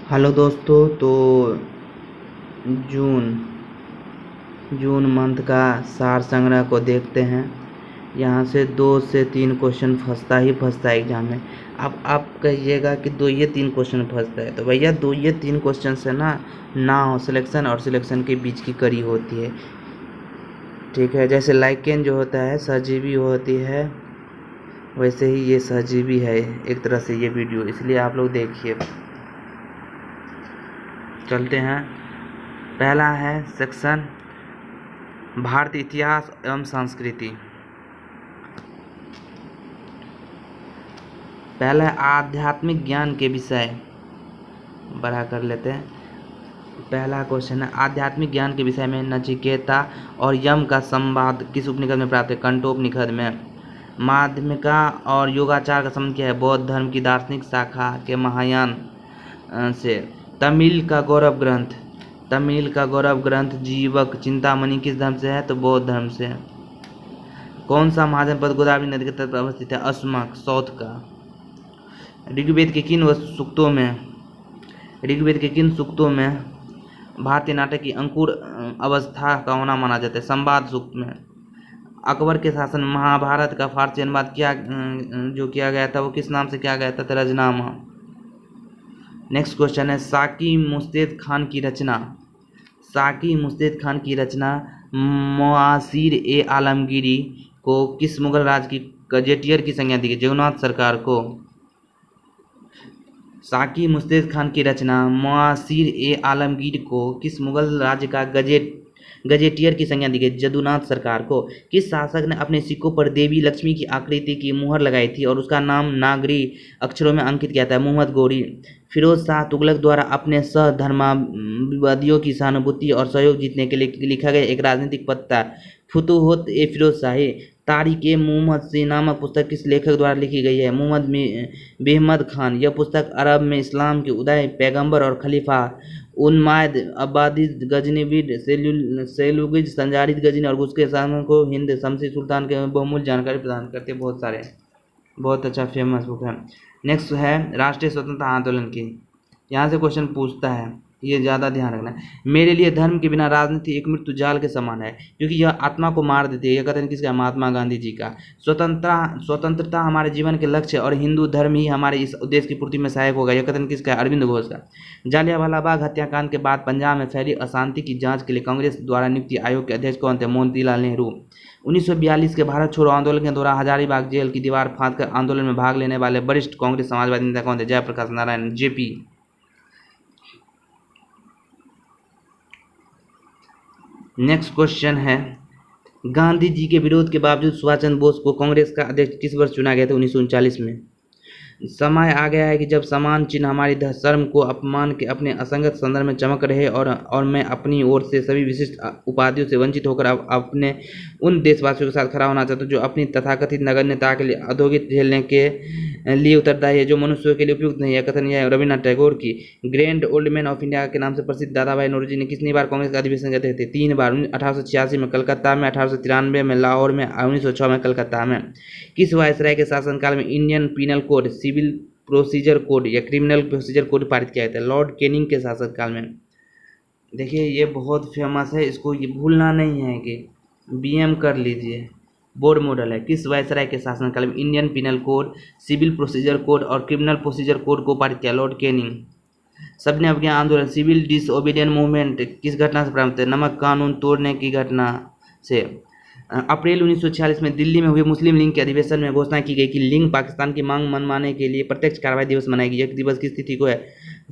Hello दोस्तों। तो जून June month का सार संग्रह को देखते हैं। यहाँ से 2 से 3 क्वेश्चन फंसता ही फंसता है एग्जाम में। अब आप कहिएगा कि 2 या 3 क्वेश्चन फंसता है, तो भैया 2 या 3 क्वेश्चन से ना हो सिलेक्शन और सिलेक्शन के बीच की कड़ी होती है। ठीक है, जैसे लाइकेन जो होता है सहजीवी होती है, वैसे ही ये सहजीवी है एक तरह से ये वीडियो, इसलिए आप लोग देखिए। चलते हैं। पहला है सेक्शन भारतीय इतिहास एवं संस्कृति। पहला है आध्यात्मिक ज्ञान के विषय, बड़ा कर लेते हैं। पहला क्वेश्चन है आध्यात्मिक ज्ञान के विषय में नचिकेता और यम का संवाद किस उपनिषद में प्राप्त है? कंठोपनिषद में। माध्यमिका और योगाचार का संबंध क्या है? बौद्ध धर्म की दार्शनिक शाखा के महायान से। तमिल का गौरव ग्रंथ जीवक चिंतामणि किस धर्म से है? तो बौद्ध धर्म से। कौन सा महाजनपद गोदावरी नदी के तट पर अवस्थित है? अस्मक साउथ का। ऋग्वेद के किन सूक्तों में भारतीय नाटक की अंकुर अवस्था का होना माना जाता है? संवाद सूक्त में। अकबर के शासन में महाभारत का फारसी अनुवाद किया गया था, वो किस नाम से किया गया था? तरजनामा। नेक्स्ट क्वेश्चन है साकी मुस्तैद खान की रचना मुआसिर ए आलमगीरी को किस मुगल राज की गजेटियर की संज्ञा दी गई? जगन्नाथ सरकार को। साकी मुस्तैद खान की रचना मुआसिर ए आलमगीर को किस मुगल राज्य का गजेटियर की संज्ञा दी गई? जदुनाथ सरकार को। किस शासक ने अपने सिक्कों पर देवी लक्ष्मी की आकृति की मुहर लगाई थी और उसका नाम नागरी अक्षरों में अंकित किया था? मुहम्मद गोरी। फिरोज शाह तुगलक द्वारा अपने सहधर्मावलंबियों की सहानुभूति और सहयोग जीतने के लिए लिखा गया एक राजनीतिक पत्र फुतूहत ए फिरोज शाही। तारिक ए मुहम्मद से नामक पुस्तक किस लेखक द्वारा लिखी गई है? मोहम्मद बेहमद खान। यह पुस्तक अरब में इस्लाम के उदय, पैगंबर और खलीफा उन्माद अब्बासिद गजनीविद सेलुकिद संजारिद गजनी और उसके शासकों को हिंद शमसी सुल्तान के बहुमूल्य जानकारी प्रदान करते हैं। बहुत अच्छा फेमस बुक है। नेक्स्ट है राष्ट्रीय स्वतंत्रता आंदोलन की। यहाँ से क्वेश्चन पूछता है, ये ज़्यादा ध्यान रखना है। मेरे लिए धर्म के बिना राजनीति एक मृत्यु जाल के समान है क्योंकि यह आत्मा को मार देती है। यह कथन किसका? महात्मा गांधी जी का। स्वतंत्रता हमारे जीवन के लक्ष्य और हिंदू धर्म ही हमारे इस उद्देश्य की पूर्ति में सहायक होगा। यह कथन किसका? अरविंद घोष का। जालियांवाला बाग हत्याकांड के बाद पंजाब में फैली अशांति की जांच के लिए कांग्रेस द्वारा नियुक्त आयोग के अध्यक्ष कौन थे? मोतीलाल नेहरू। 1942 के भारत छोड़ो आंदोलन के दौरान हजारीबाग जेल की दीवार फांदकर आंदोलन में भाग लेने वाले वरिष्ठ कांग्रेस समाजवादी नेता कौन थे? जयप्रकाश नारायण, जेपी। नेक्स्ट क्वेश्चन है गांधी जी के विरोध के बावजूद सुभाष चंद्र बोस को कांग्रेस का अध्यक्ष किस वर्ष चुना गया था? 1939 में। समय आ गया है कि जब समान चिन्ह हमारी शर्म को अपमान के अपने असंगत संदर्भ में चमक रहे और मैं अपनी ओर से सभी विशिष्ट उपाधियों से वंचित होकर अपने उन देशवासियों के साथ खड़ा होना चाहता हूँ जो अपनी तथाकथित नगण्यता के लिए अधोगति झेलने के लिए उत्तरदायी है, जो मनुष्यों के लिए उपयुक्त नहीं है। कथन यह है रविन्द्रनाथ टैगोर की। Grand old man of India के नाम से प्रसिद्ध दादा भाई नौरोजी ने कितनी बार कांग्रेस का अधिवेशन करते थे? 3 बार। 1886 में कलकत्ता में, 1893 में लाहौर में, 1906 में कलकत्ता में। किस वायसराय के शासनकाल में Indian penal code, civil procedure code या क्रिमिनल प्रोसीजर कोड पारित किया गया था? लॉर्ड कैनिंग के शासनकाल में। देखिए ये बहुत फेमस है, इसको ये भूलना नहीं है कि बीएम कर लीजिए, बोर्ड मॉडल है। किस वायसराय के शासनकाल में Indian penal code, civil procedure code और क्रिमिनल प्रोसीजर कोड को पारित किया? Lord Canning. सबने अवज्ञा आंदोलन, सिविल डिसओबीडियंट मूवमेंट किस घटना से प्रारंभ हुआ? नमक कानून तोड़ने की घटना से। अप्रैल 1946 में दिल्ली में हुए मुस्लिम लीग के अधिवेशन में घोषणा की गई कि लीग पाकिस्तान की मांग मनवाने के लिए प्रत्यक्ष कार्रवाई दिवस मनाएगी। यह दिवस किस तिथि को है?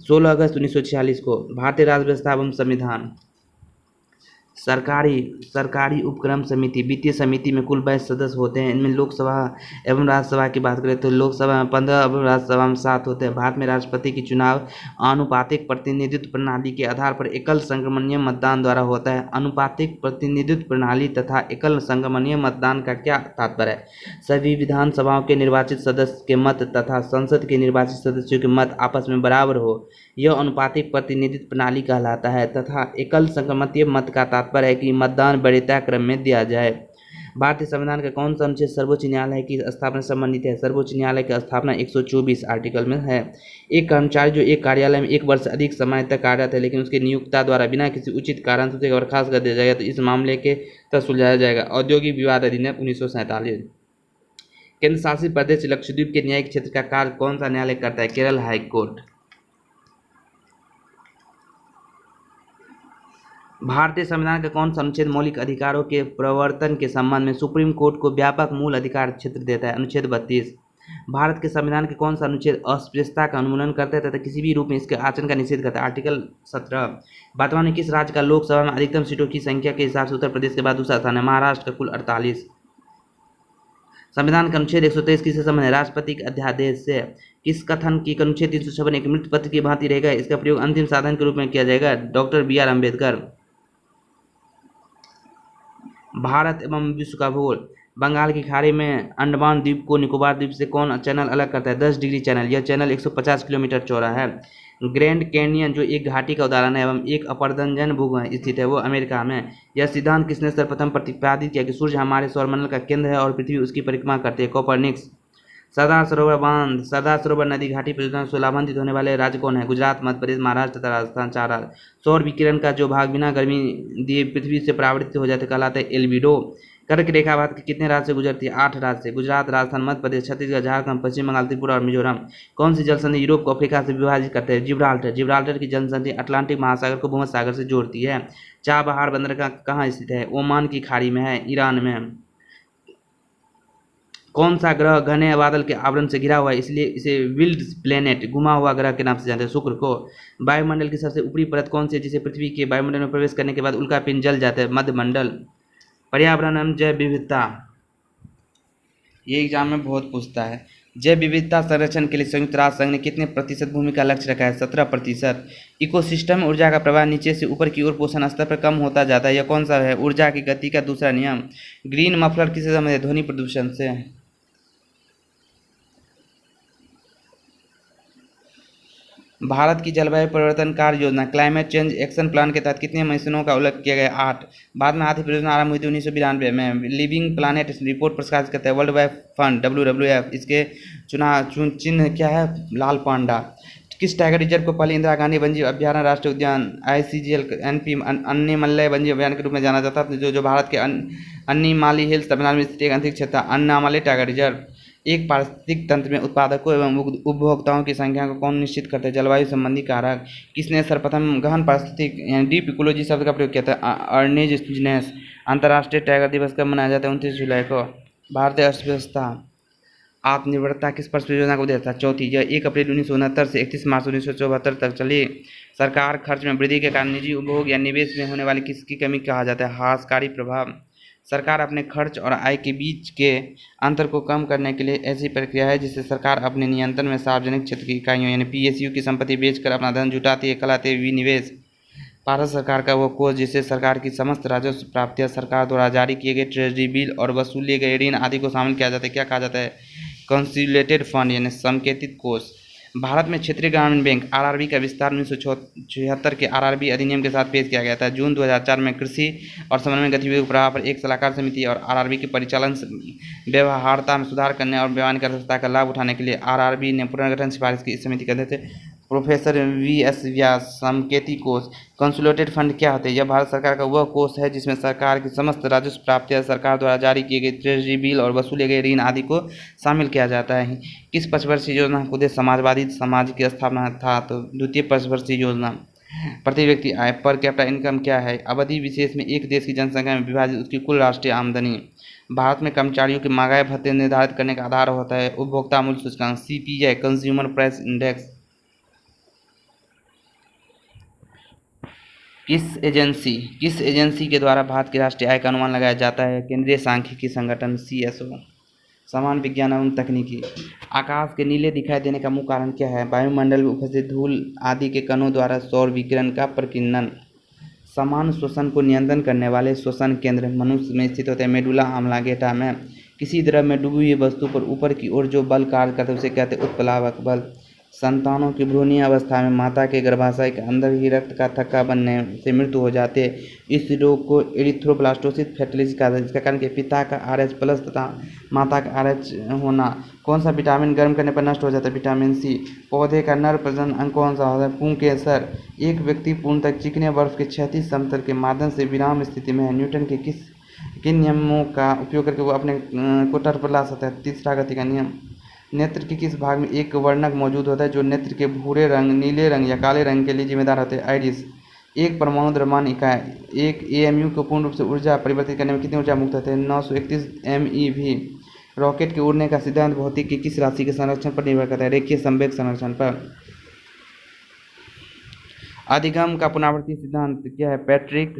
16 अगस्त 1946 को। भारतीय राज्य व्यवस्था एवं संविधान। सरकारी उपक्रम समिति, वित्तीय समिति में कुल 22 सदस्य होते हैं। इनमें लोकसभा एवं राज्यसभा की बात करें तो लोकसभा में 15 एवं राज्यसभा में 7 होते हैं। भारत में राष्ट्रपति की चुनाव आनुपातिक प्रतिनिधित्व प्रणाली के आधार पर एकल संक्रमणीय मतदान द्वारा होता है। अनुपातिक प्रतिनिधित्व प्रणाली तथा एकल संक्रमणीय मतदान का क्या तात्पर्य है? सभी विधानसभाओं के निर्वाचित सदस्य के मत तथा संसद के निर्वाचित सदस्यों के मत आपस में बराबर हो, यह अनुपातिक प्रतिनिधित्व प्रणाली कहलाता है। तथा एकल संक्रमणीय मत का तात्पर्य है कि मतदान वरीयता क्रम में दिया जाए। भारतीय संविधान का कौन सा अनुच्छेद सर्वोच्च न्यायालय की स्थापना से संबंधित है? सर्वोच्च न्यायालय की स्थापना 124 आर्टिकल में है। एक कर्मचारी जो एक कार्यालय में 1 वर्ष से अधिक समय तक कार्यरत है लेकिन उसके नियोक्ता द्वारा बिना किसी उचित कारण से उसे बर्खास्त कर दिया जाएगा तो इस मामले के तहत सुलझाया जाएगा। औद्योगिक विवाद अधिनियम 1947। केंद्र शासित प्रदेश लक्षद्वीप के न्यायिक क्षेत्र का कार्य कौन सा न्यायालय करता है? Kerala high court. भारतीय संविधान का कौन सा अनुच्छेद मौलिक अधिकारों के प्रवर्तन के संबंध में सुप्रीम कोर्ट को व्यापक मूल अधिकार क्षेत्र देता है? अनुच्छेद 32। भारत के संविधान के कौन सा अनुच्छेद अस्पृश्यता का उन्मूलन करता है तथा किसी भी रूप में इसके आचरण का निषेध करता है? आर्टिकल 17। वर्तमान में किस राज्य का लोकसभा में अधिकतम सीटों की संख्या के हिसाब से उत्तर प्रदेश के बाद दूसरा स्थान है? महाराष्ट्र का कुल 48। संविधान का अनुच्छेद 123 किससे संबंध है? राष्ट्रपति के अध्यादेश से। किस कथन की अनुच्छेद 356 एक मृत पत्र की भांति रहेगा? इसका प्रयोग अंतिम साधन के रूप में किया जाएगा। Doctor BR Ambedkar. भारत एवं विश्व का भूगोल। बंगाल की खाड़ी में अंडमान द्वीप को निकोबार द्वीप से कौन चैनल अलग करता है? 10 डिग्री चैनल। यह चैनल 150 किलोमीटर चौड़ा है। ग्रैंड कैनियन जो एक घाटी का उदाहरण है एवं एक अपरदनजन भूभाग स्थित है वो अमेरिका में। यह सिद्धांत किसने सर्वप्रथम प्रतिपादित किया कि सूर्य हमारे सौरमंडल का केंद्र है और पृथ्वी उसकी परिक्रमा करती है? कोपरनिकस। सरदार सरोवर बांध। सरदार सरोवर नदी घाटी परियोजना से लाभान्वित होने वाले राज्य कौन है? गुजरात, मध्य प्रदेश, महाराष्ट्र तथा राजस्थान। 4 राज्य। सौर विकिरण का जो भाग बिना गर्मी दिए पृथ्वी से परावर्तित हो जाते कहलाते हैं एल्बिडो। कर्क रेखा भारत के कितने राज्य से गुजरती है? 8 राज्य से। गुजरात, राजस्थान, मध्य प्रदेश, छत्तीसगढ़, झारखंड, पश्चिम बंगाल, त्रिपुरा और मिजोरम। कौन सी जल संधि यूरोप को अफ्रीका से विभाजित करते हैं? जिब्राल्टर। जिब्राल्टर की जल संधि अटलांटिक महासागर को भूमध्य सागर से जोड़ती है। चाबहार बंदरगाह कहाँ स्थित है? ओमान की खाड़ी में है, ईरान में। कौन सा ग्रह घने बादल के आवरण से घिरा हुआ है इसलिए इसे विल्ड प्लेनेट घुमा हुआ ग्रह के नाम से जानते हैं? शुक्र को। वायुमंडल की सबसे ऊपरी परत कौन सी है जिसे पृथ्वी के वायुमंडल में प्रवेश करने के बाद उल्कापिंड जल जाता है? मध्यमंडल। पर्यावरण एवं जैव विविधता, ये एग्जाम में बहुत पूछता है। जैव विविधता संरक्षण के लिए संयुक्त राष्ट्र संघ ने कितने प्रतिशत भूमि का लक्ष्य रखा है? 17%। इकोसिस्टम में ऊर्जा का प्रवाह नीचे से ऊपर की ओर पोषण स्तर पर कम होता जाता है, यह कौन सा है? ऊर्जा की गति का दूसरा नियम। ग्रीन मफलर किससे संबंधित है? ध्वनि प्रदूषण से। भारत की जलवायु परिवर्तन कार्य योजना क्लाइमेट चेंज एक्शन प्लान के तहत कितने मिशनों का उल्लेख किया गया? 8। बाद में हाथी परियोजना आरंभ हुई थी 1992 में। लिविंग प्लानेट रिपोर्ट प्रकाशित करता है वर्ल्ड वाइड फंड WWF। इसके चिन्ह क्या है? लाल पांडा। किस टाइगर रिजर्व को पहले इंदिरा गांधी वन्यजीव अभ्यारण्य राष्ट्रीय उद्यान ICGL NP अन्नीमलई वन्यजीव अभ्यारण्य के रूप में जाना जाता है जो भारत के अन्नीमाली हिल्स तमिलनाडु में स्थित एक अंतरिक्ष क्षेत्र अन्नामलई टाइगर रिजर्व। एक पारिस्थितिक तंत्र में उत्पादकों एवं उपभोक्ताओं की संख्या को कौन निश्चित करते हैं? जलवायु संबंधी कारक। किसने सर्वप्रथम गहन पारिस्थितिक यानी डीप इकोलॉजी शब्द का प्रयोग किया था? अर्नेस्ट जिनेस। अंतर्राष्ट्रीय टाइगर दिवस कब मनाया जाता है? 29 जुलाई को। भारतीय अर्थव्यवस्था आत्मनिर्भरता किस पर परियोजना को देता है? चौथी। यह 1 अप्रैल 1969 से 31 मार्च 1974 तक चली। सरकार खर्च में वृद्धि के कारण निजी उपभोग या निवेश में होने वाली किसकी कमी कहा जाता है? हाशकारी प्रभाव। सरकार अपने खर्च और आय के बीच के अंतर को कम करने के लिए ऐसी प्रक्रिया है जिससे सरकार अपने नियंत्रण में सार्वजनिक क्षेत्र की इकाइयों यानी PSU की संपत्ति बेचकर अपना धन जुटाती है, कहलाते विनिवेश। भारत सरकार का वो कोष जिससे सरकार की समस्त राजस्व प्राप्तियां सरकार द्वारा जारी किए गए ट्रेजरी बिल और वसूले गए ऋण आदि को शामिल किया जाता है, क्या कहा जाता है? कंसोलिडेटेड फंड यानी संकेतित कोष। भारत में क्षेत्रीय ग्रामीण बैंक RRB का विस्तार 1976 के RRB अधिनियम के साथ पेश किया गया था। जून 2004 में कृषि और समन्वय गतिविधियों के प्रभाव पर एक सलाहकार समिति और RRB के परिचालन व्यवहार्यता में सुधार करने और वैधानिक अर्थव्यवस्था का लाभ उठाने के लिए RRB ने पुनर्गठन सिफारिश की। इस समिति के अध्यक्ष प्रोफेसर VS व्यास। संकेती कोष कंसोलिडेटेड फंड क्या होते हैं? यह भारत सरकार का वह कोष है जिसमें सरकार की समस्त राजस्व प्राप्तियां सरकार द्वारा जारी किए गए ट्रेजरी बिल और वसूले गए ऋण आदि को शामिल किया जाता है। किस पंचवर्षीय योजना को उद्देश्य समाजवादी समाज की स्थापना था? तो द्वितीय पंचवर्षीय योजना। प्रति व्यक्ति आय पर कैपिटा इनकम क्या है? अवधि विशेष में एक देश की जनसंख्या में विभाजित उसकी कुल राष्ट्रीय आमदनी। भारत में कर्मचारियों के महंगाई भत्ते निर्धारित करने का आधार होता है उपभोक्ता मूल्य सूचकांक CPI कंज्यूमर प्राइस इंडेक्स। किस एजेंसी के द्वारा भारत की राष्ट्रीय आय का अनुमान लगाया जाता है? केंद्रीय सांख्यिकी संगठन CSO। समान विज्ञान एवं तकनीकी। आकाश के नीले दिखाई देने का मुख्य कारण क्या है? वायुमंडल में उपस्थित धूल आदि के कणों द्वारा सौर विकिरण का प्रकीर्णन। समान श्वसन को नियंत्रण करने वाले श्वसन केंद्र मनुष्य में स्थित होते हैं मेडुला ऑब्लांगेटा में। किसी द्रव में डूबी हुई वस्तु पर ऊपर की ओर जो बल कार्य करता है उसे कहते हैं उत्प्लावक बल। संतानों की भ्रूणीय अवस्था में माता के गर्भाशय के अंदर ही रक्त का थक्का बनने से मृत्यु हो जाती है। इस रोग को एरिथ्रोब्लास्टोसिस फैटिलिस कहा जाता है, जिसका कारण कि पिता का RH+ तथा माता का RH होना। कौन सा विटामिन गर्म करने पर नष्ट हो जाता है? Vitamin C. पौधे का नर प्रजनन अंग कौन सा होता है? पुंकेसर। एक व्यक्ति पूर्णतः चिकने बर्फ के क्षैतिज समतल के माध्यम से विराम स्थिति में है। न्यूटन के किन नियमों का उपयोग करके वो अपने को तट पर ला सकता है? तीसरा गति का नियम। नेत्र के किस भाग में एक वर्णक मौजूद होता है जो नेत्र के भूरे रंग, नीले रंग या काले रंग के लिए जिम्मेदार होते हैं? आइरिस। एक परमाणु द्रव्यमान इकाई एक AMU को पूर्ण रूप से ऊर्जा परिवर्तित करने में कितनी ऊर्जा मुक्त होते हैं? 931 MeV। रॉकेट के उड़ने का सिद्धांत भौतिक की किस राशि के संरक्षण पर निर्भर करता है? रेखीय संवेग संरक्षण पर। अधिगम का पुनरावृत्ति सिद्धांत क्या है? पैट्रिक